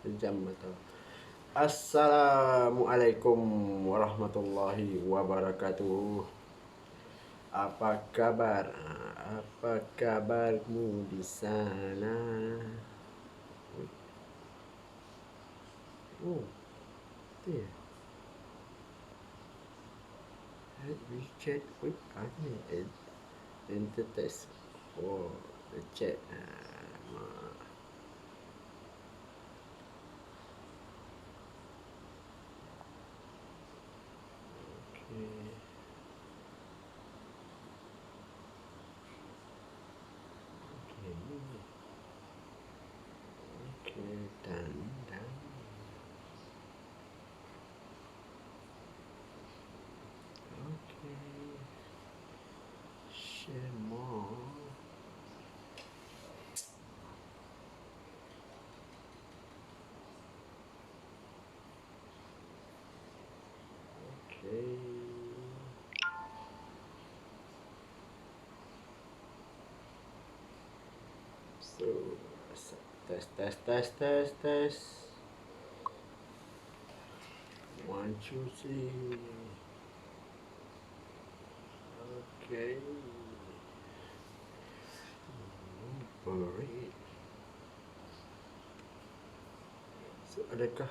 Jam atau Assalamualaikum warahmatullahi wabarakatuh. Apa kabar? Apa kabarmu di sana? Oh, tu ya. We chat. Wait, apa ni? Enter text. Oh, the chat. Okay. Okay, dan okay, share more. Okay. So, test. 1, 2, 3. Okay. Beri. So, adakah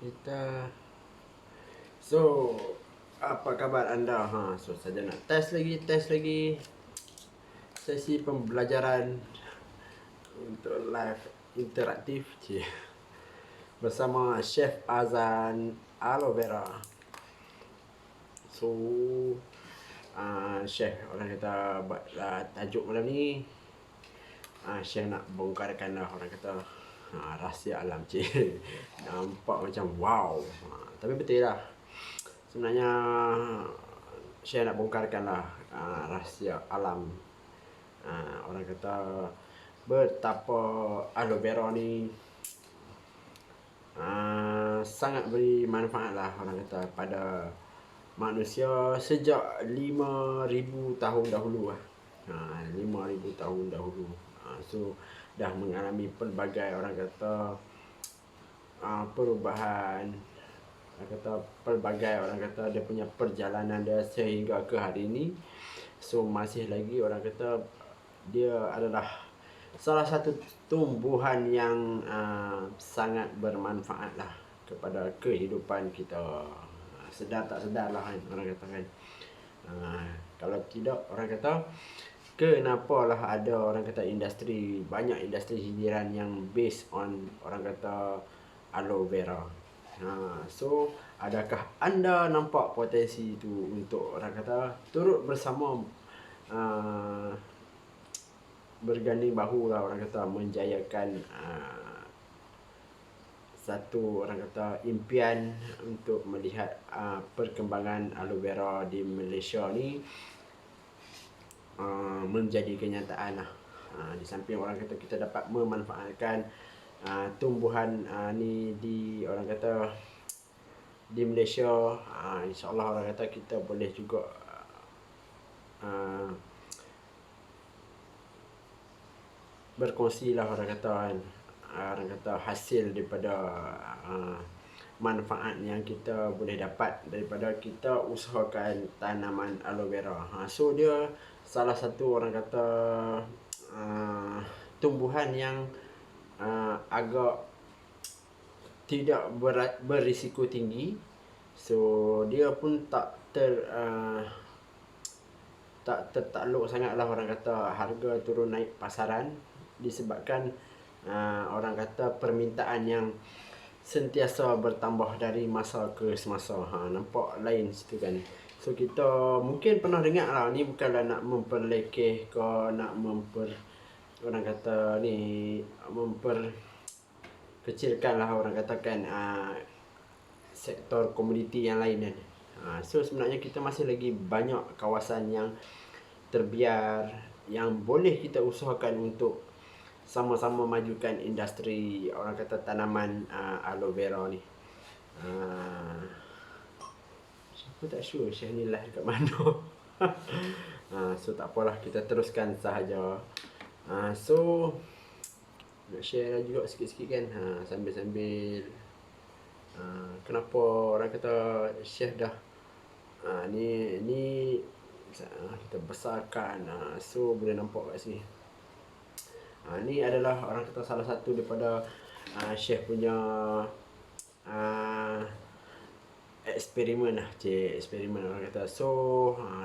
kita So, apa kabar anda? So saja nak test lagi sesi pembelajaran untuk live interaktif bersama Chef Azan Aloe Vera. So, Chef orang kata buat tajuk malam ni, Chef nak bongkarkan lah orang kata rahsia alam nampak macam wow, tapi betul lah. Sebenarnya saya nak bongkarkan lah rahsia alam. Orang kata betapa aloe vera ni sangat beri manfaat lah orang kata pada manusia sejak 5,000 tahun dahulu lah. 5,000 tahun dahulu. So dah mengalami pelbagai orang kata perubahan, orang kata pelbagai orang kata dia punya perjalanan dia sehingga ke hari ini. So masih lagi orang kata dia adalah salah satu tumbuhan yang sangat bermanfaat lah kepada kehidupan kita. Sedar tak sedar lah kan orang kata kan. Kalau tidak orang kata kenapa lah ada orang kata banyak industri hiburan yang based on orang kata aloe vera. So adakah anda nampak potensi itu untuk orang kata turut bersama berganding bahu lah orang kata menjayakan satu orang kata impian untuk melihat perkembangan aloe vera di Malaysia ni menjadi kenyataan lah. Di samping orang kata kita dapat memanfaatkan tumbuhan ni di orang kata di Malaysia, insyaAllah orang kata kita boleh juga berkongsi lah orang kata kan, orang kata hasil daripada manfaat yang kita boleh dapat daripada kita usahakan tanaman aloe vera. So dia salah satu orang kata tumbuhan yang agak tidak berisiko tinggi. So dia pun tak tertakluk sangat lah orang kata harga turun naik pasaran disebabkan orang kata permintaan yang sentiasa bertambah dari masa ke semasa. Nampak lain situ kan. So kita mungkin pernah dengar lah, ni bukanlah nak memperlekeh ke nak orang kata ni memperkecilkan lah orang katakan sektor komoditi yang lain kan. So sebenarnya kita masih lagi banyak kawasan yang terbiar yang boleh kita usahakan untuk sama-sama majukan industri orang kata tanaman aloe vera ni. Siapa tak sure Syekh ni live kat mana. So tak apalah, kita teruskan sahaja. So nak share juga sikit-sikit kan. Sambil-sambil kenapa orang kata chef dah ni kita besarkan, so boleh nampak kat sini. Ni adalah orang kata salah satu daripada chef punya eksperimen eksperimen orang kata. So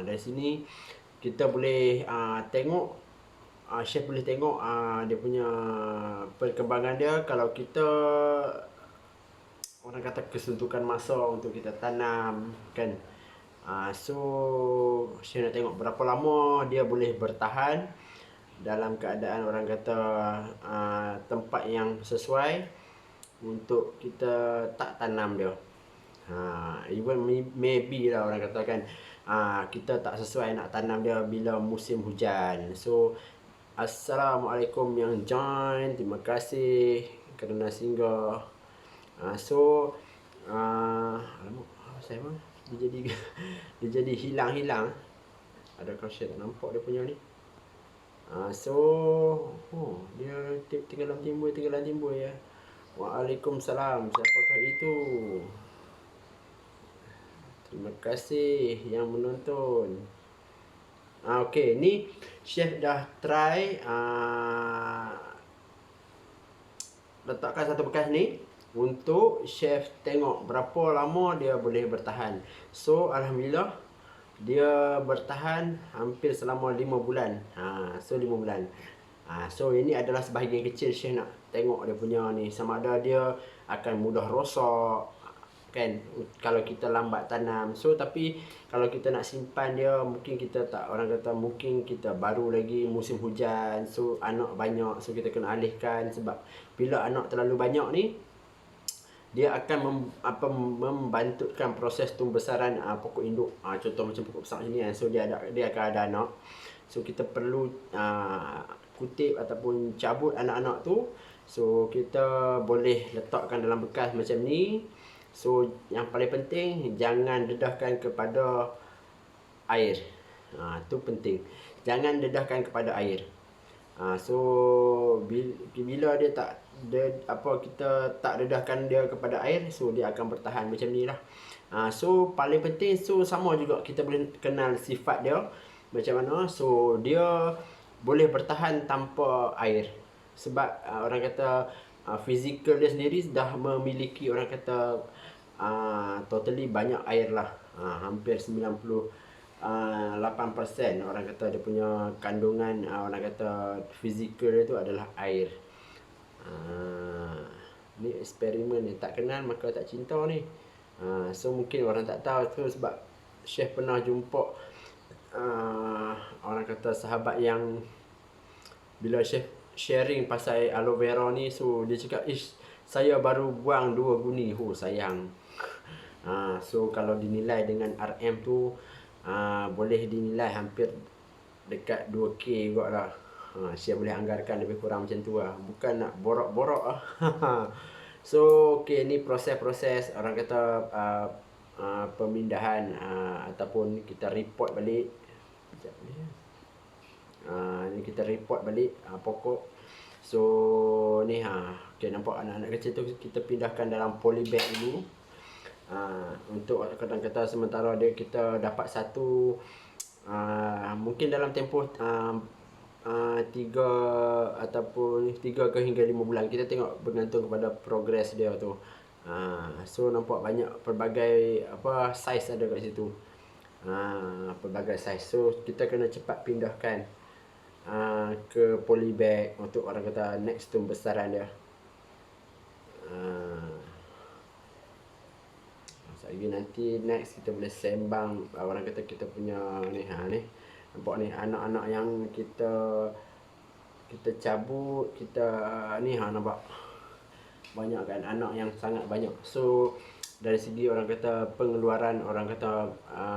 dari sini kita boleh tengok, chef boleh tengok dia punya perkembangan dia. Kalau kita orang kata kesuntukan masa untuk kita tanam kan, so chef nak tengok berapa lama dia boleh bertahan dalam keadaan orang kata tempat yang sesuai untuk kita tak tanam dia. Even maybe lah orang kata kan, kita tak sesuai nak tanam dia bila musim hujan. So assalamualaikum yang join, terima kasih kerana singgah. So alamak, saya pun dia jadi hilang-hilang. Adakah saya tak nampak dia punya ni? So dia tenggelam timbul ya. Waalaikumsalam, siapakah itu? Terima kasih yang menonton. Okey, ni chef dah try letakkan satu bekas ni untuk chef tengok berapa lama dia boleh bertahan. So alhamdulillah dia bertahan hampir selama 5 bulan. So 5 bulan. So ini adalah sebahagian kecil chef nak tengok dia punya ni, sama ada dia akan mudah rosak kan kalau kita lambat tanam. So tapi kalau kita nak simpan dia, mungkin kita tak, orang kata mungkin kita baru lagi musim hujan, so anak banyak, so kita kena alihkan. Sebab bila anak terlalu banyak ni, dia akan membantukan proses tumbesaran pokok induk. Contoh macam pokok besar ni kan, so dia akan ada anak. So kita perlu kutip ataupun cabut anak-anak tu. So kita boleh letakkan dalam bekas macam ni. So yang paling penting, jangan dedahkan kepada air. Tu penting. Jangan dedahkan kepada air. So bila dia tak kita tak dedahkan dia kepada air, so dia akan bertahan macam ni lah. So paling penting, so sama juga kita boleh kenal sifat dia macam mana. So dia boleh bertahan tanpa air. Sebab orang kata fizikal dia sendiri dah memiliki orang kata totally banyak air lah. Hampir 98% orang kata dia punya kandungan orang kata fizikal dia tu adalah air. Ni eksperimen ni, tak kenal maka tak cinta ni. So mungkin orang tak tahu tu sebab chef pernah jumpa orang kata sahabat yang bila chef sharing pasal aloe vera ni, so dia cakap, saya baru buang 2 guni. Sayang. So kalau dinilai dengan RM tu boleh dinilai hampir dekat 2K juga lah. Saya boleh anggarkan lebih kurang macam tu lah. Bukan nak borok-borok lah. So okay, ni proses-proses orang kata pemindahan ataupun kita report balik. Sekejap ni. Ni kita report balik pokok. So ni okay, nampak anak-anak kecil tu kita pindahkan dalam polybag dulu. Untuk kata-kata sementara dia kita dapat satu mungkin dalam tempoh 3 ataupun 3 ke hingga 5 bulan. Kita tengok bergantung kepada progress dia tu. So nampak banyak pelbagai size ada kat situ. Pelbagai size. So kita kena cepat pindahkan ke polybag untuk orang kata next tumbesaran dia. Lagi nanti next kita boleh sembang orang kata kita punya ni nampak ni anak-anak yang kita cabut, kita ni nampak banyak kan, anak yang sangat banyak. So dari segi orang kata pengeluaran orang kata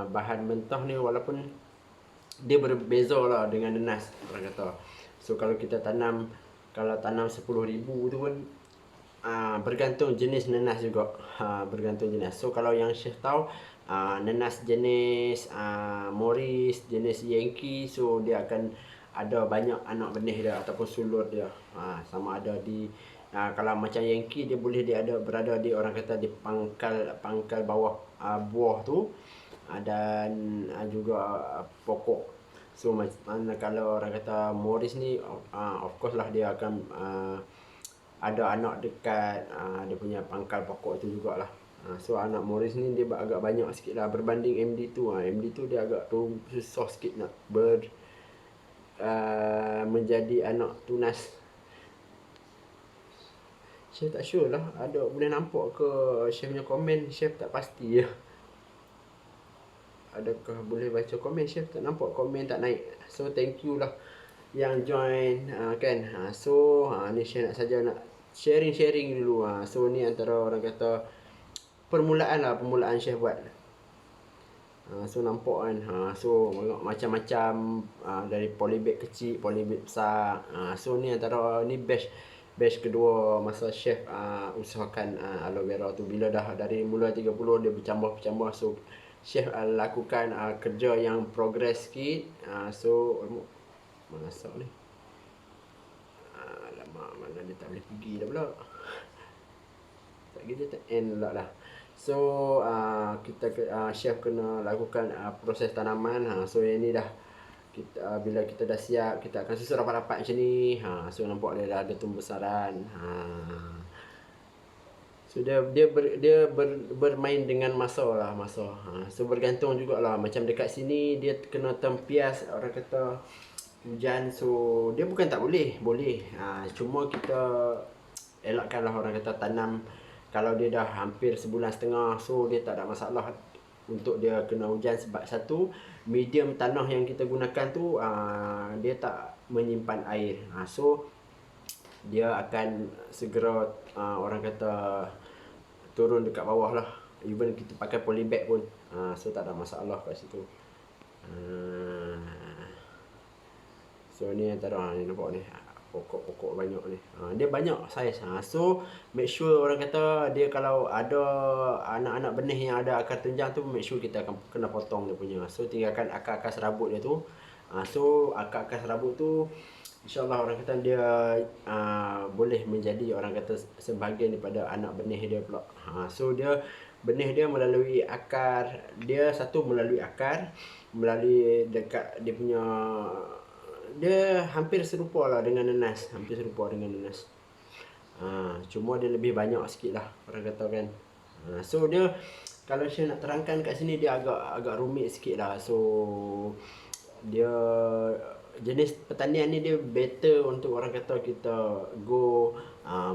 bahan mentah ni, walaupun dia berbeza lah dengan nenas orang kata. So kalau kita tanam 10,000 tu pun bergantung jenis nenas juga. Bergantung jenis. So kalau yang chef tahu nenas jenis Morris, jenis Yankee, so dia akan ada banyak anak benih dia ataupun sulur dia. Sama ada di kalau macam Yankee dia boleh dia ada berada di orang kata di pangkal bawah buah tu, dan juga pokok. So mana kalau orang kata Morris ni of course lah dia akan ada anak dekat dia punya pangkal pokok tu jugalah. So anak Morris ni dia agak banyak sikit lah berbanding MD tu. MD tu dia agak susah sikit nak menjadi anak tunas. Chef tak sure lah, ada boleh nampak ke chef punya komen, chef tak pasti ya. Adakah boleh baca komen, chef tak nampak komen, tak naik. So thank you lah yang join kan. So ni chef nak saja nak sharing dulu. So ni antara orang kata permulaan chef buat. So nampak kan. So macam-macam dari polybag kecil, polybag besar. So ni antara ni batch kedua masa chef usahakan aloe vera tu. Bila dah dari mula 30 dia bercambah. So chef lakukan kerja yang progress sikit. So masak ni. Alamak, mana dia tak boleh pergi dah pula. Tak gitu tak end pula lah. So kita chef kena lakukan proses tanaman. So yang ni dah kita bila kita dah siap, kita akan susun rapat-rapat macam ni. So nampak dia dah ada tumbuh-besaran. So dia bermain dengan masa. So bergantung jugalah. Macam dekat sini dia kena tempias orang kata hujan. So dia bukan tak boleh. Cuma kita elakkanlah orang kata tanam kalau dia dah hampir sebulan setengah. So dia tak ada masalah untuk dia kena hujan, sebab satu, medium tanah yang kita gunakan tu dia tak menyimpan air. So dia akan segera orang kata turun dekat bawah lah. Even kita pakai polybag pun so tak ada masalah kat situ. So ni antara ni nampak ni pokok-pokok banyak ni. Dia banyak saiz. So make sure orang kata dia kalau ada anak-anak benih yang ada akar tunjang tu, make sure kita akan kena potong dia punya. So tinggalkan akar-akar serabut dia tu. So akar-akar serabut tu InsyaAllah orang kata dia boleh menjadi orang kata sebahagian daripada anak benih dia pula. So dia benih dia melalui akar, dia satu melalui akar, melalui dekat dia punya, dia hampir serupa lah dengan nanas, cuma dia lebih banyak sikit lah orang kata kan. So dia kalau saya nak terangkan kat sini dia agak rumit sikit lah. So dia jenis pertanian ni dia better untuk orang kata kita go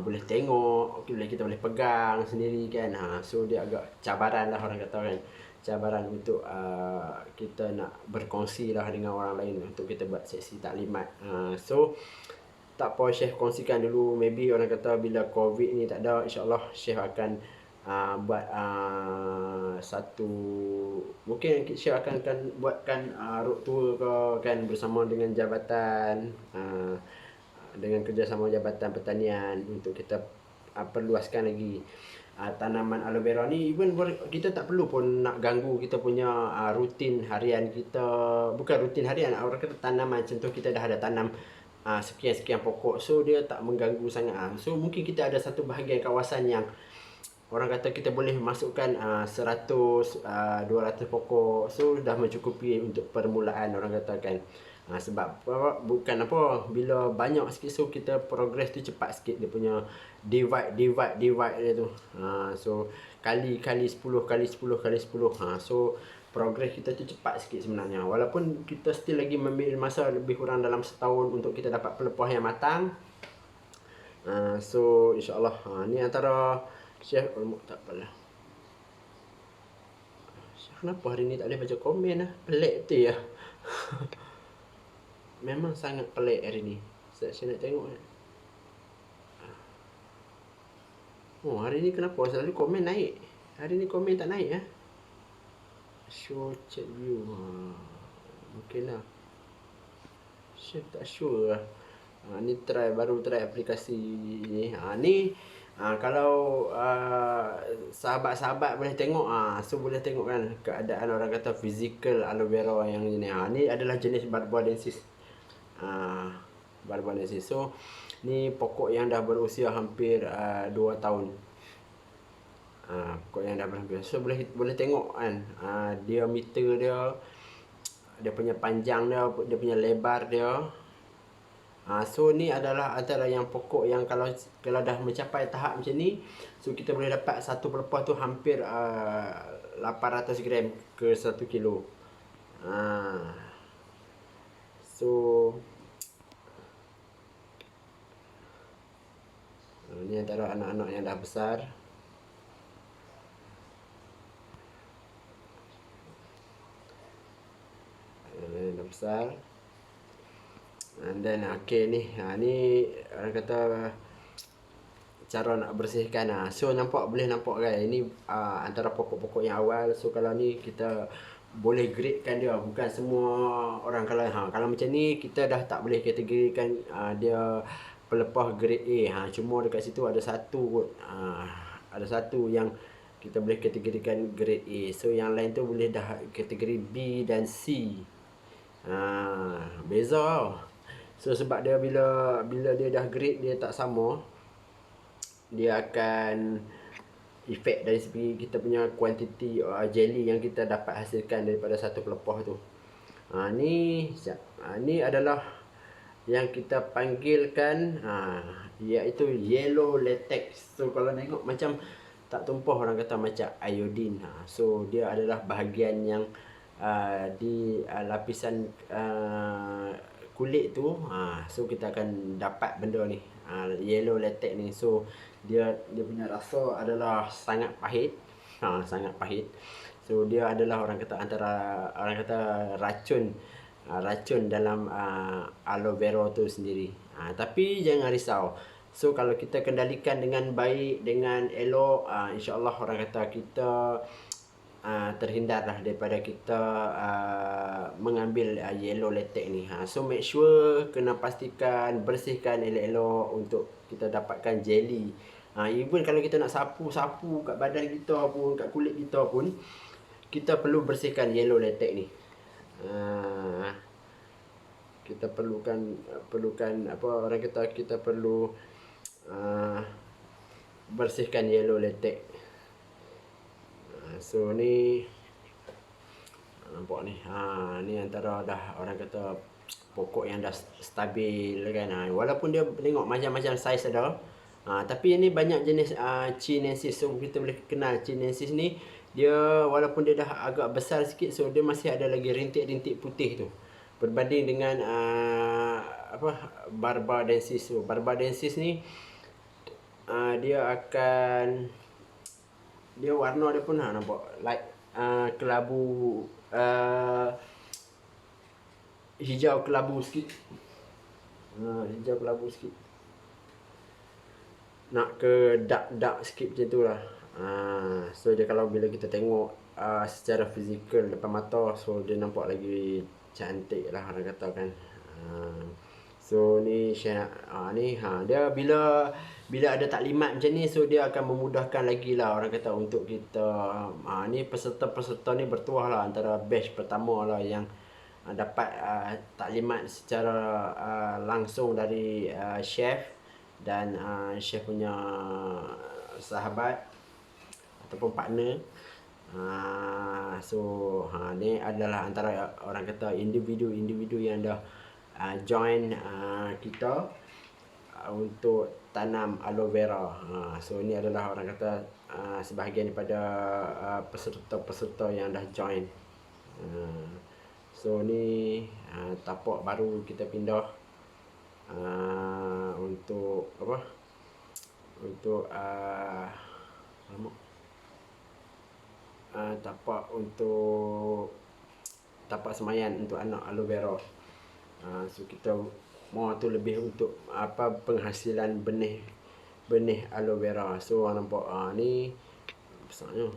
boleh tengok, kita boleh pegang sendiri kan. So dia agak cabaran lah orang kata kan, cabaran untuk kita nak berkongsi lah dengan orang lain untuk kita buat sesi taklimat. So tak apa, chef kongsikan dulu. Maybe orang kata bila COVID ni tak ada, insyaAllah chef akan buat satu, mungkin chef akan buatkan road tour ke kan, bersama dengan jabatan, dengan kerjasama Jabatan Pertanian untuk kita perluaskan lagi tanaman aloe vera ni. Even kita tak perlu pun nak ganggu kita punya rutin harian kita. Bukan rutin harian, orang kata tanaman contoh kita dah ada tanam sekian pokok, so dia tak mengganggu sangat. So mungkin kita ada satu bahagian kawasan yang orang kata kita boleh masukkan 100 200 pokok. So dah mencukupi untuk permulaan orang kata kan. Sebab bukan apa, bila banyak sikit so kita progress tu cepat sikit, dia punya divide dia tu. So kali 10 kali 10 kali 10. So progress kita tu cepat sikit sebenarnya. Walaupun kita still lagi memilih masa lebih kurang dalam setahun untuk kita dapat pelepah yang matang. So insyaAllah ni antara chef tak apalah. Kenapa hari ni tak boleh baca komen lah? Pelik tu ya. Memang sangat pelik hari ni. Saya nak tengok. Oh, hari ni kenapa selalu komen naik? Hari ni komen tak naik Show chat view. Mungkin lah. Chef tak sure lah. Ni baru try aplikasi ni. Ni kalau sahabat-sahabat boleh tengok, so boleh tengok kan keadaan orang kata physical aloe vera yang ni. Ni adalah jenis Barbadensis. Barbadensis. So ni pokok yang dah berusia hampir 2 tahun. Pokok yang dah berusia. So boleh tengok kan, diameter dia punya panjang dia punya lebar dia. So ni adalah antara yang pokok yang kalau dah mencapai tahap macam ni, so kita boleh dapat satu pelepah tu hampir 800 gram ke 1 kilo. So ni antara anak-anak yang dah besar. Dah besar. And then okay ni orang kata cara nak bersihkan. So boleh nampak kan, ini antara pokok-pokok yang awal. So kalau ni kita boleh gradekan dia. Bukan semua orang kalau macam ni kita dah tak boleh kategorikan dia pelepah grade A. Cuma dekat situ ada satu kot. Ada satu yang kita boleh kategorikan grade A. So yang lain tu boleh dah kategori B dan C. Beza tau. So sebab dia bila dia dah grade dia tak sama, dia akan efek dari segi kita punya kuantiti jelly yang kita dapat hasilkan daripada satu pelepah tu. Ni adalah yang kita panggilkan iaitu yellow latex. So kalau tengok macam tak tumpah, orang kata macam iodine. So dia adalah bahagian yang di lapisan kulit tu. So kita akan dapat benda ni, yellow latex ni. So dia punya rasa adalah sangat pahit. Sangat pahit. So dia adalah orang kata racun dalam aloe vera tu sendiri. Tapi jangan risau. So kalau kita kendalikan dengan baik, dengan elok, insya-Allah orang kata kita terhindarlah daripada kita mengambil yellow latex ni. So make sure kena pastikan bersihkan elok-elok untuk kita dapatkan jelly. Even kalau kita nak sapu kat badan kita pun, kat kulit kita pun, kita perlu bersihkan yellow latex ni. Kita perlukan apa orang kata, kita perlu bersihkan yellow latex. So ni nampak ni. Ni antara dah orang kata pokok yang dah stabil kan. Walaupun dia tengok macam-macam saiz ada. Tapi ini banyak jenis chinensis. So kita boleh kenal chinensis ni, dia walaupun dia dah agak besar sikit, so dia masih ada lagi rintik-rintik putih tu. Berbanding dengan barbadensis. So barbadensis ni dia warna dia pun nampak like kelabu, hijau kelabu sikit. Hijau kelabu sikit. Nak ke dark sikit macam tu lah. So dia kalau bila kita tengok secara fizikal depan mata, so dia nampak lagi cantik lah orang kata kan. So ni dia bila ada taklimat macam ni, so dia akan memudahkan lagi lah orang kata untuk kita. Ni peserta-peserta ni bertuah lah, antara batch pertama lah yang dapat taklimat secara langsung dari chef dan chef punya sahabat ataupun partner. Ni adalah antara orang kata individu yang dah join kita untuk tanam aloe vera. So ni adalah orang kata sebahagian daripada peserta-peserta yang dah join. So ni tapak baru kita pindah untuk apa? Untuk tapak semayan untuk anak aloe vera. So kita mau tu lebih untuk penghasilan benih aloe vera. So nampak ni besarnya.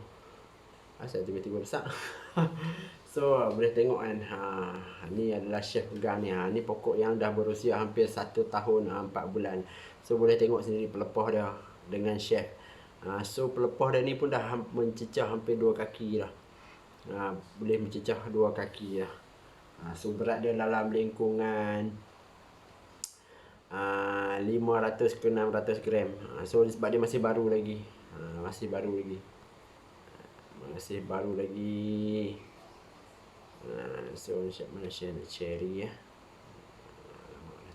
Asal tiba-tiba besar. So boleh tengok kan, ni adalah chef pegang ni. Ni pokok yang dah berusia hampir 1 tahun 4 bulan. So boleh tengok sendiri pelepah dia dengan chef. So pelepah dia ni pun dah mencecah hampir 2 kaki dah. Boleh mencecah 2 kaki dah. So berat dia dalam lingkungan 500 ke 600 gram. So sebab dia masih baru lagi. Masih baru lagi. So mana cherry ya.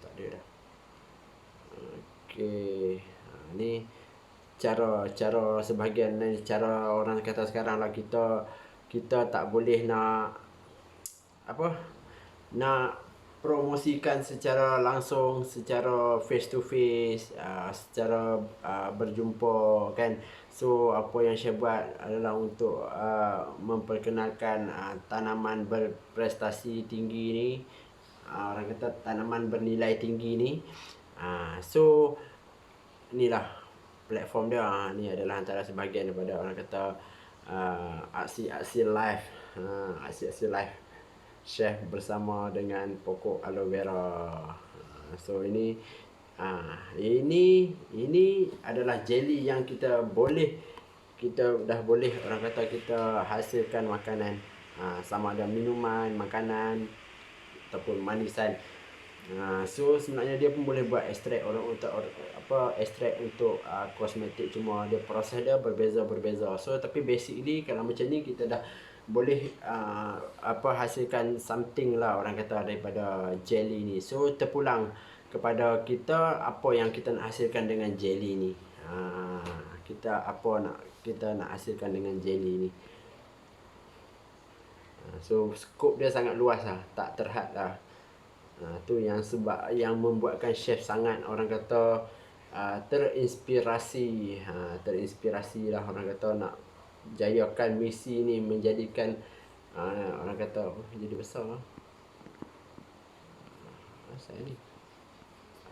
Tak ada dah. Okey. Ni cara sebahagian ni cara orang kata sekarang lah, kita tak boleh nak promosikan secara langsung, secara face to face, secara berjumpa kan. So apa yang saya buat adalah untuk memperkenalkan tanaman berprestasi tinggi ni, orang kata tanaman bernilai tinggi ni. So inilah platform dia. Ni adalah antara sebahagian daripada orang kata aksi-aksi live, chef bersama dengan pokok aloe vera. So ini adalah jelly yang kita dah boleh orang kata kita hasilkan makanan, sama ada minuman, makanan ataupun manisan. So sebenarnya dia pun boleh buat ekstrak ekstrak untuk kosmetik, cuma dia proses dia berbeza. So tapi basically kalau macam ni kita dah boleh hasilkan something lah orang kata daripada jelly ni. So terpulang kepada kita apa yang kita nak hasilkan dengan jelly ni. Kita nak hasilkan dengan jelly ni. So skop dia sangat luas lah, tak terhad lah. Tu yang sebab yang membuatkan chef sangat orang kata terinspirasi lah orang kata nak jayakan misi ni, menjadikan orang kata jadi besar lah. Saya ni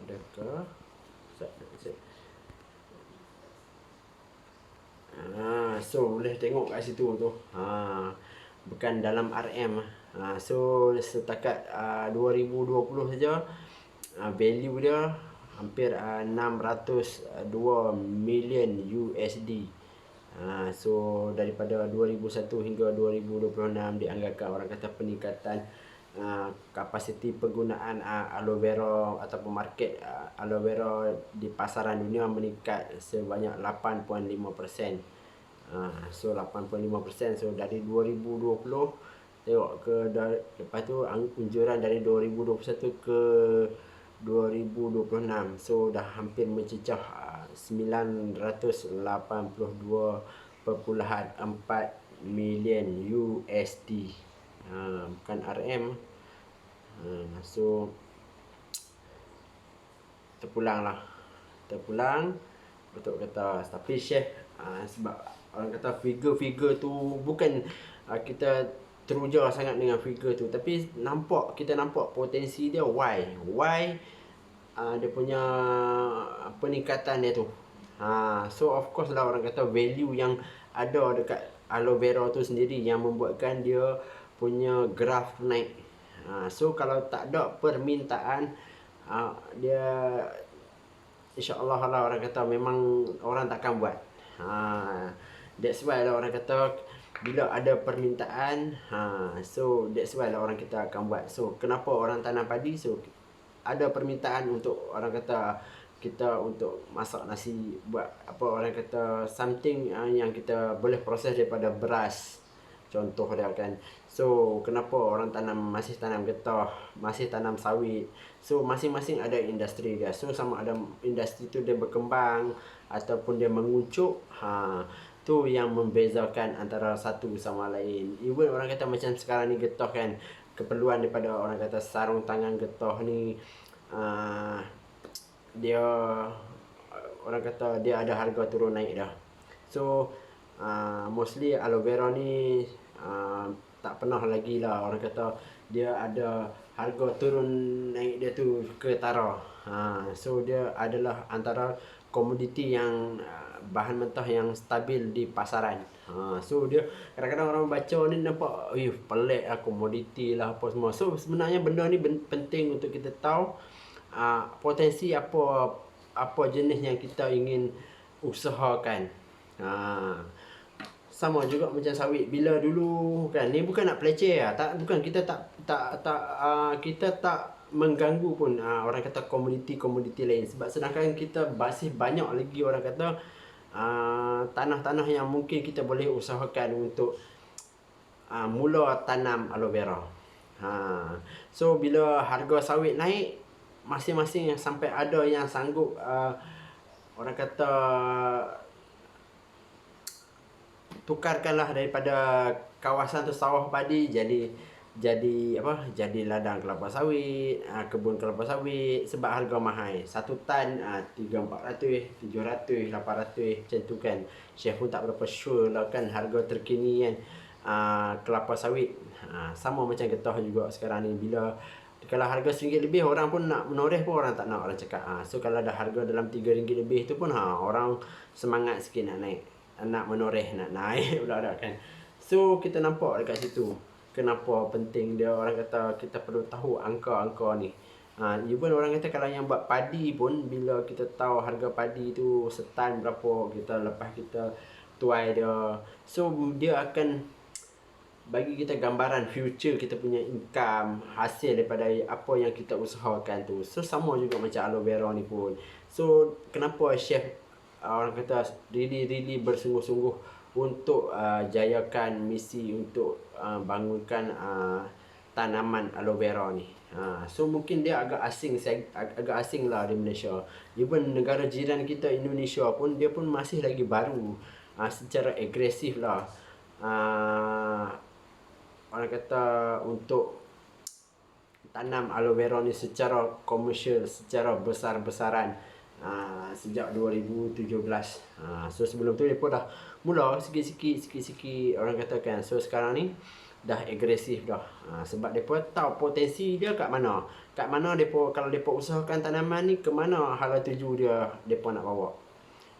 adakah so boleh tengok kat situ tu. Bukan dalam RM. So setakat 2020 saja value dia hampir 602 million USD. So daripada 2001 hingga 2026 dianggarkan orang kata peningkatan kapasiti penggunaan aloe vera ataupun market aloe vera di pasaran dunia meningkat sebanyak 8.5%. So 8.5%. So dari 2020 tengok ke lepas tu anjuran dari 2021 ke 2026. So dah hampir mencecah 982.4 million USD. Bukan RM. So terpulang betul kata. Tapi chef sebab orang kata figure tu bukan kita teruja sangat dengan figure tu, tapi kita nampak potensi dia. Why dia punya peningkatan dia tu. So of course lah orang kata value yang ada dekat aloe vera tu sendiri yang membuatkan dia punya graf naik. So kalau tak ada permintaan, dia insya-Allah lah orang kata memang orang takkan buat. That's why lah orang kata bila ada permintaan, so that's why lah orang kita akan buat. So kenapa orang tanam padi? So ada permintaan untuk orang kata kita untuk masak nasi, buat orang kata something yang kita boleh proses daripada beras, contoh dia kan. So kenapa orang masih tanam getah, masih tanam sawit? So masing-masing ada industri dia. So sama ada industri tu dia berkembang ataupun dia menguncuk, tu yang membezakan antara satu sama lain. Even orang kata macam sekarang ni getah kan, keperluan daripada orang kata sarung tangan getah ni, dia orang kata dia ada harga turun naik dah. So mostly aloe vera ni tak pernah lagi lah orang kata dia ada harga turun naik dia tu ketara. So dia adalah antara komoditi yang bahan mentah yang stabil di pasaran. So dia kadang-kadang orang baca ni nampak pelik lah, komoditi lah apa semua. So sebenarnya benda ni penting untuk kita tahu potensi apa jenis yang kita ingin usahakan. Sama juga macam sawit. Bila dulu kan, ni bukan nak peleceh lah. Bukan kita tak mengganggu pun orang kata komoditi-komoditi lain, sebab sedangkan kita masih banyak lagi orang kata tanah-tanah yang mungkin kita boleh usahakan untuk mula tanam aloe vera. So bila harga sawit naik, masing-masing sampai ada yang sanggup orang kata tukarkanlah daripada kawasan tu sawah padi jadi ladang kelapa sawit, kebun kelapa sawit, sebab harga mahal. Satu tan 300, 400, 700, 800 macam tu kan. Chef pun tak berapa sure lah kan harga terkini kan kelapa sawit. Sama macam getah juga sekarang ni, bila kalau harga RM1 lebih, orang pun nak menoreh pun orang tak nak, orang cakap. So kalau ada harga dalam RM3 lebih tu pun orang semangat sikit nak naik, nak menoreh, nak naik pula dah kan. So kita nampak dekat situ kenapa penting dia, orang kata kita perlu tahu angka-angka ni. Even orang kata kalau yang buat padi pun, bila kita tahu harga padi tu setan berapa, kita lepas kita tuai dia, so dia akan bagi kita gambaran future kita punya income, hasil daripada apa yang kita usahakan tu. So sama juga macam aloe vera ni pun. So kenapa chef orang kata really bersungguh-sungguh untuk jayakan misi untuk bangunkan tanaman aloe vera ni. So mungkin dia agak asing lah di Malaysia. Even negara jiran kita Indonesia pun, dia pun masih lagi baru secara agresif lah orang kata untuk tanam aloe vera ni secara komersial, secara besar-besaran sejak 2017. So sebelum tu mereka dah mula sikit-sikit orang katakan. So sekarang ni dah agresif dah. Sebab mereka tahu potensi dia kat mana. Kat mana mereka, kalau mereka usahakan tanaman ni, ke mana hala tuju dia mereka nak bawa.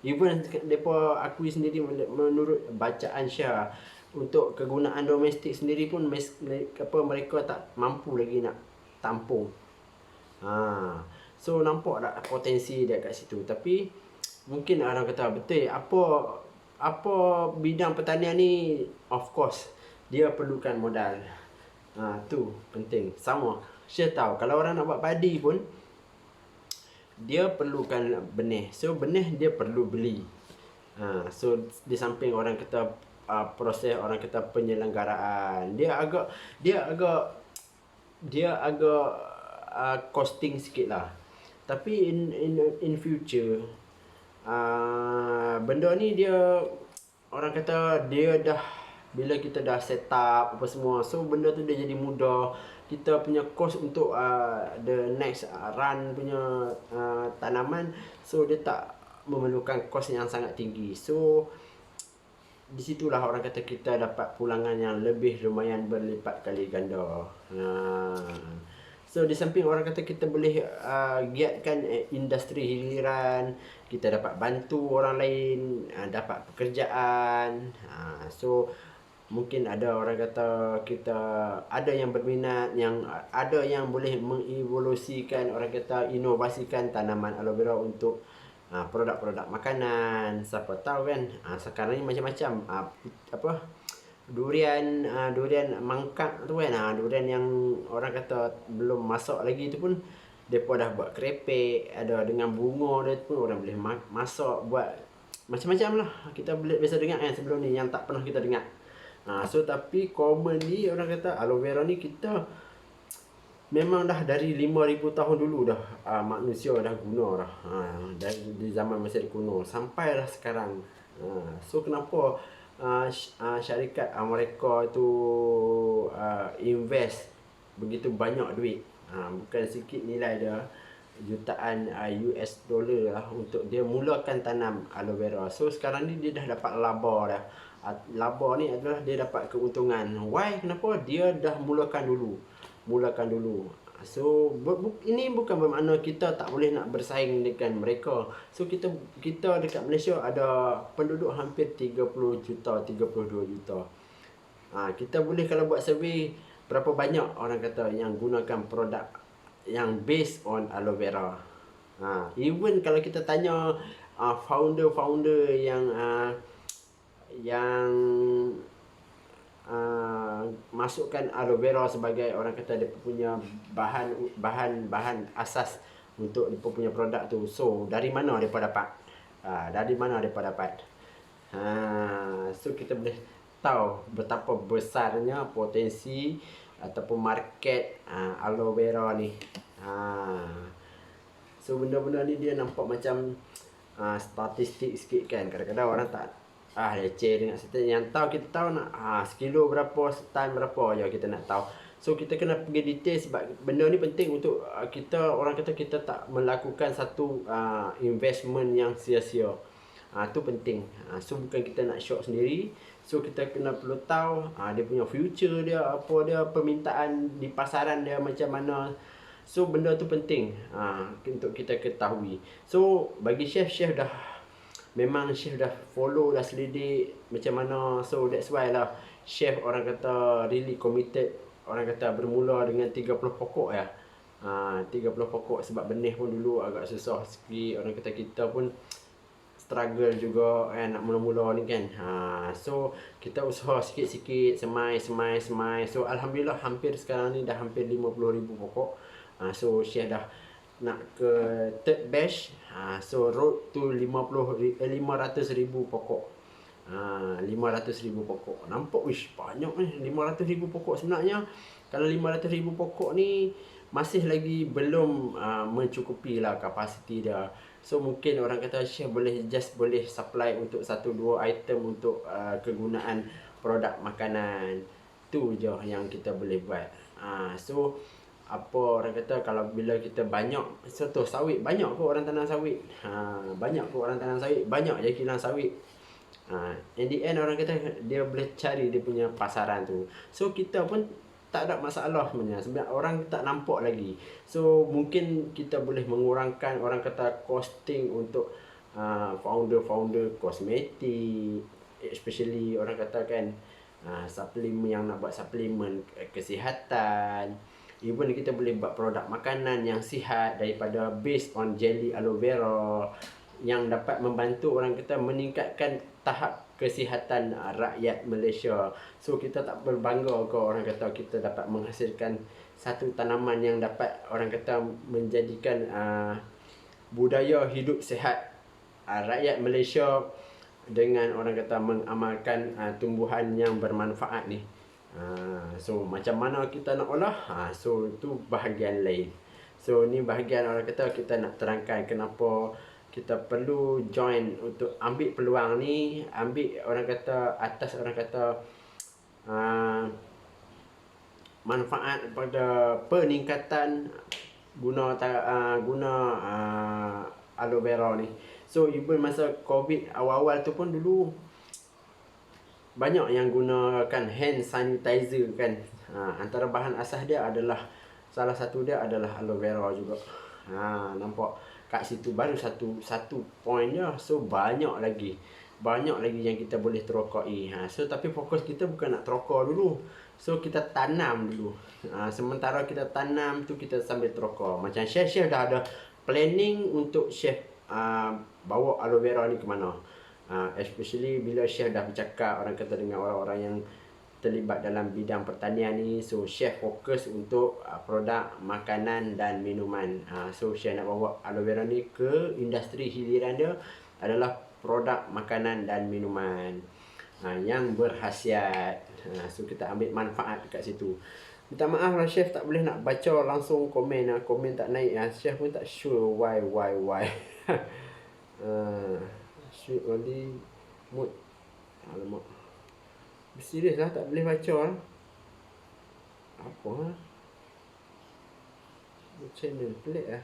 Even mereka akui sendiri, menurut bacaan Syah, untuk kegunaan domestik sendiri pun mereka tak mampu lagi nak tampung. So nampak tak potensi dia kat situ. Tapi mungkin orang kata betul, apa bidang pertanian ni, of course dia perlukan modal. Tu penting. Sama saya tahu kalau orang nak buat padi pun, dia perlukan benih. So benih dia perlu beli. So di samping orang kata proses orang kata penyelenggaraan, dia agak costing sikit lah. Tapi in future benda ni dia orang kata dia dah, bila kita dah set up apa semua, so benda tu dia jadi mudah. Kita punya cost untuk the next run punya tanaman, so dia tak memerlukan cost yang sangat tinggi. So disitulah orang kata kita dapat pulangan yang lebih lumayan berlipat kali ganda. So di samping orang kata kita boleh giatkan industri hiliran, kita dapat bantu orang lain, dapat pekerjaan. So mungkin ada orang kata kita ada yang berminat, yang ada yang boleh mengevolusikan, orang kata inovasikan tanaman aloe vera untuk produk-produk makanan. Siapa tahu kan, sekarang ni macam-macam durian mangkak tu kan, durian yang orang kata belum masak lagi tu pun depa dah buat kerepek, ada dengan bunga dia pun orang boleh masak, buat macam-macam lah. Kita biasa dengar kan sebelum ni yang tak pernah kita dengar. So tapi commonly orang kata aloe vera ni kita memang dah dari 5,000 tahun dulu dah manusia dah guna dah. Dari zaman Mesir kuno sampai dah sekarang. So kenapa syarikat mereka tu invest begitu banyak duit, bukan sikit nilai dia, jutaan US dollar lah, untuk dia mulakan tanam aloe vera. So sekarang ni dia dah dapat laba dah. Laba ni adalah dia dapat keuntungan. Why? Kenapa? Dia dah mulakan dulu. So ini bukan bermakna kita tak boleh nak bersaing dengan mereka. So kita dekat Malaysia ada penduduk hampir 30 juta, 32 juta. Kita boleh kalau buat survey, berapa banyak orang kata yang gunakan produk yang based on aloe vera. Even kalau kita tanya founder yang masukkan aloe vera sebagai orang kata dia punya bahan asas untuk dia punya produk tu. So dari mana dia dapat? Dari mana dia dapat? So kita boleh tahu betapa besarnya potensi ataupun market aloe vera ni. So benda-benda ni dia nampak macam statistik sikit kan. Kadang-kadang orang tak leceh dengan certain yang tahu, kita tahu nak sekilo berapa, setan berapa je kita nak tahu. So kita kena pergi detail sebab benda ni penting untuk kita, orang kata kita tak melakukan satu investment yang sia-sia. Tu penting. So bukan kita nak short sendiri. So kita kena perlu tahu dia punya future dia, apa dia, permintaan di pasaran dia macam mana. So benda tu penting untuk kita ketahui. So bagi chef dah memang chef dah follow, dah selidik macam mana. So that's why lah chef orang kata really committed. Orang kata bermula dengan 30 pokok ya. 30 pokok sebab benih pun dulu agak susah sikit. Orang kata kita pun struggle juga kan nak mula-mula ni kan. So kita usaha sikit-sikit, semai. So alhamdulillah hampir sekarang ni dah hampir 50,000 pokok. So chef dah nak ke third batch. So road to 500,000 pokok. 500,000 pokok. Nampak wish banyak ni 500,000 pokok. Sebenarnya kalau 500,000 pokok ni masih lagi belum mencukupi lah kapasiti dia. So mungkin orang kata chef boleh supply untuk 1-2 item untuk kegunaan produk makanan. Tu je yang kita boleh buat. So apa orang kata kalau bila kita banyak, contoh sawit, banyak pun orang tanam sawit. Banyak je kilang sawit. In the end orang kata dia boleh cari dia punya pasaran tu. So kita pun tak ada masalah sebenarnya orang tak nampak lagi. So mungkin kita boleh mengurangkan orang kata costing untuk founder kosmetik, especially orang kata kan suplemen yang nak buat suplemen kesihatan. Even kita boleh buat produk makanan yang sihat daripada based on jelly aloe vera yang dapat membantu orang kita meningkatkan tahap kesihatan rakyat Malaysia. So kita tak berbangga ke orang kata kita dapat menghasilkan satu tanaman yang dapat orang kata menjadikan budaya hidup sihat rakyat Malaysia dengan orang kata mengamalkan tumbuhan yang bermanfaat ni. So macam mana kita nak olah, so itu bahagian lain. So ni bahagian orang kata kita nak terangkan kenapa kita perlu join untuk ambil peluang ni, ambil orang kata atas orang kata manfaat pada peningkatan guna aloe vera ni. So even masa COVID awal-awal tu pun dulu banyak yang gunakan hand sanitizer kan. Antara bahan asas dia adalah, salah satu dia adalah aloe vera juga. Nampak kat situ baru satu point je. So banyak lagi yang kita boleh terokai. So tapi fokus kita bukan nak terokar dulu. So kita tanam dulu. Sementara kita tanam tu kita sambil terokar. Macam chef dah ada planning untuk chef bawa aloe vera ni ke mana. Especially bila chef dah bercakap orang kata dengan orang-orang yang terlibat dalam bidang pertanian ni. So chef fokus untuk produk makanan dan minuman. So chef nak bawa aloe vera ni ke industri hiliran dia adalah produk makanan dan minuman yang berkhasiat. So kita ambil manfaat dekat situ. Minta maaf lah chef tak boleh nak baca langsung komen. Komen tak naik. Chef pun tak sure why. Sweet only mood. Alamak. Serius lah tak boleh baca lah. Apa lah. Channel pelik lah.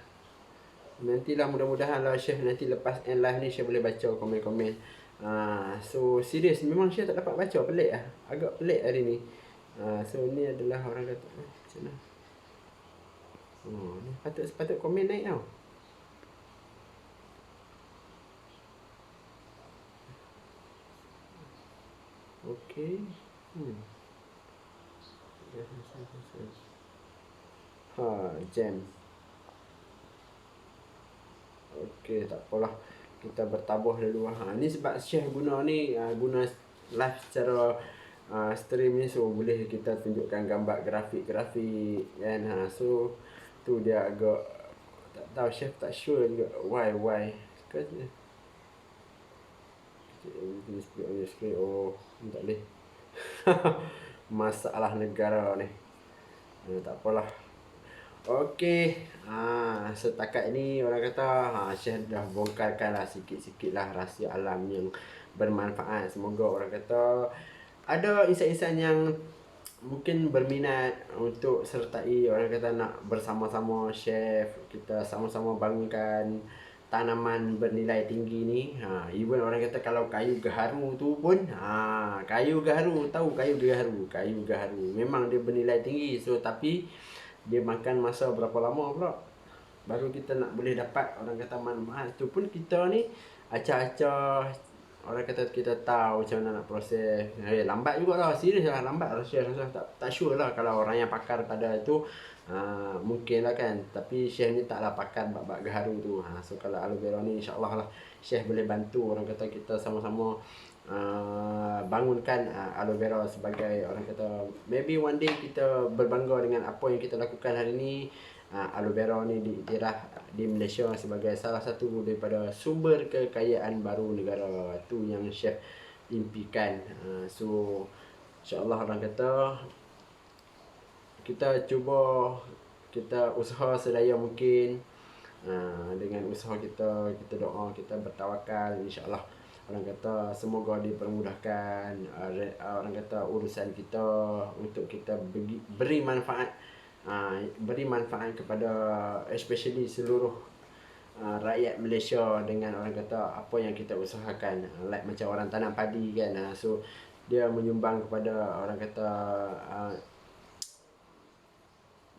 Nantilah mudah-mudahan lah chef nanti lepas end live ni chef boleh baca komen-komen. So serius memang chef tak dapat baca, pelik lah. Agak pelik hari ni. So ni adalah orang kata macam mana. Ni patut komen naik tau. Okey. Jam. Okey, tak apalah. Kita bertabuh dulu. Ni sebab chef guna ni guna live secara stream ni, so boleh kita tunjukkan gambar grafik-grafik kan. So tu dia agak tak tahu, chef tak sure juga why katanya everything is on your screen. Oh, tak boleh. Masalah negara ni. Tak apalah. Okey, setakat ini orang kata Syekh dah bongkarkan lah sikit-sikit lah rahsia alam yang bermanfaat. Semoga orang kata ada insan-insan yang mungkin berminat untuk sertai, orang kata nak bersama-sama Syekh, kita sama-sama bangunkan tanaman bernilai tinggi ni. Even orang kata kalau kayu gaharu tu pun, kayu gaharu, tahu kayu gaharu memang dia bernilai tinggi. So tapi dia makan masa berapa lama pula baru kita nak boleh dapat orang kata manfaat tu pun. Kita ni acah-acah orang kata kita tahu macam mana nak proses. Lambat jugalah, serius lah, lambat lah. Syekh rasa tak sure lah kalau orang yang pakar pada tu mungkin lah kan. Tapi Syekh ni taklah pakar bab gaharu tu. So kalau aloe vera ni insyaAllah lah Syekh boleh bantu orang kata kita sama-sama bangunkan aloe vera sebagai orang kata maybe one day kita berbangga dengan apa yang kita lakukan hari ni. Aloe vera ni diiktiraf di Malaysia sebagai salah satu daripada sumber kekayaan baru negara. Tu yang Syekh impikan. So insyaAllah orang kata kita cuba, kita usaha sedaya mungkin. Dengan usaha kita doa, kita bertawakal, insyaAllah orang kata semoga dipermudahkan orang kata urusan kita untuk kita beri manfaat kepada especially seluruh rakyat Malaysia dengan orang kata apa yang kita usahakan. Like macam orang tanam padi kan, so dia menyumbang kepada orang kata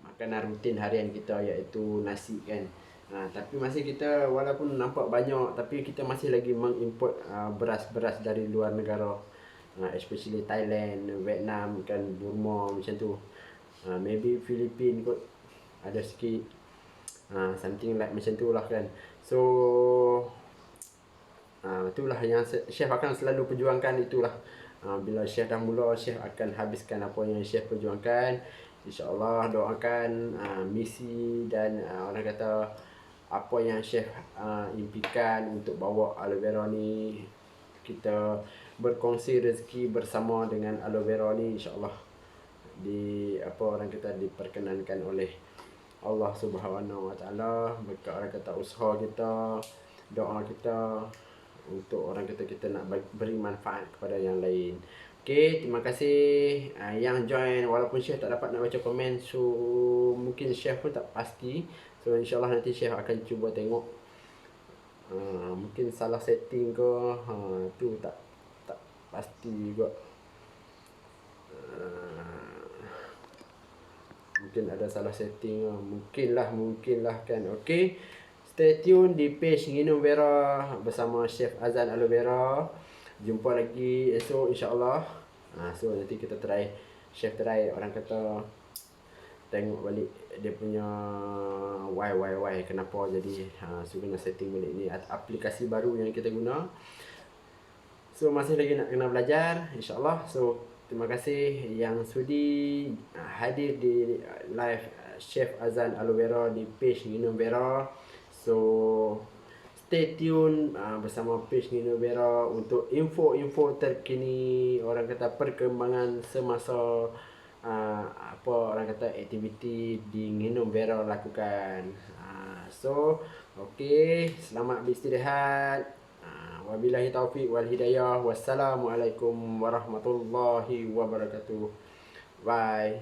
makanan rutin harian kita iaitu nasi kan. Tapi masih kita walaupun nampak banyak, tapi kita masih lagi mengimport beras-beras dari luar negara, especially Thailand, Vietnam kan, Burma macam tu. Maybe Philippines kot ada sikit, something like macam tu lah kan. So itulah yang Syekh akan selalu perjuangkan. Itulah bila Syekh dah mula, Syekh akan habiskan apa yang Syekh perjuangkan. InsyaAllah doakan misi dan orang kata apa yang Syekh impikan untuk bawa aloe vera ni. Kita berkongsi rezeki bersama dengan aloe vera ni, insyaAllah orang kata diperkenankan oleh Allah Subhanahu Wa Taala. Berkat orang kata usaha kita, doa kita untuk orang kata kita nak beri manfaat kepada yang lain. Okay, terima kasih yang join. Walaupun Syekh tak dapat nak baca komen, so mungkin Syekh pun tak pasti. So insyaAllah nanti Syekh akan cuba tengok. Mungkin salah setting ke, tu tak pasti juga. Mungkin ada salah setting, mungkin lah kan. Okay, stay tune di page Nginum Vera bersama Chef Azan Aloe Vera. Jumpa lagi esok insyaAllah. So nanti kita try, Chef try orang kata tengok balik dia punya why kenapa jadi so kena setting balik ni aplikasi baru yang kita guna. So masih lagi nak kena belajar insyaAllah. So terima kasih yang sudi hadir di live Chef Azan Aloe Vera di page Nginum Vera. So stay tune bersama page Nginum Vera untuk info-info terkini, orang kata perkembangan semasa apa orang kata aktiviti di Nginum Vera lakukan. So okey, selamat beristirahat. Wabillahi taufiq wal hidayah. Wassalamualaikum warahmatullahi wabarakatuh. Bye.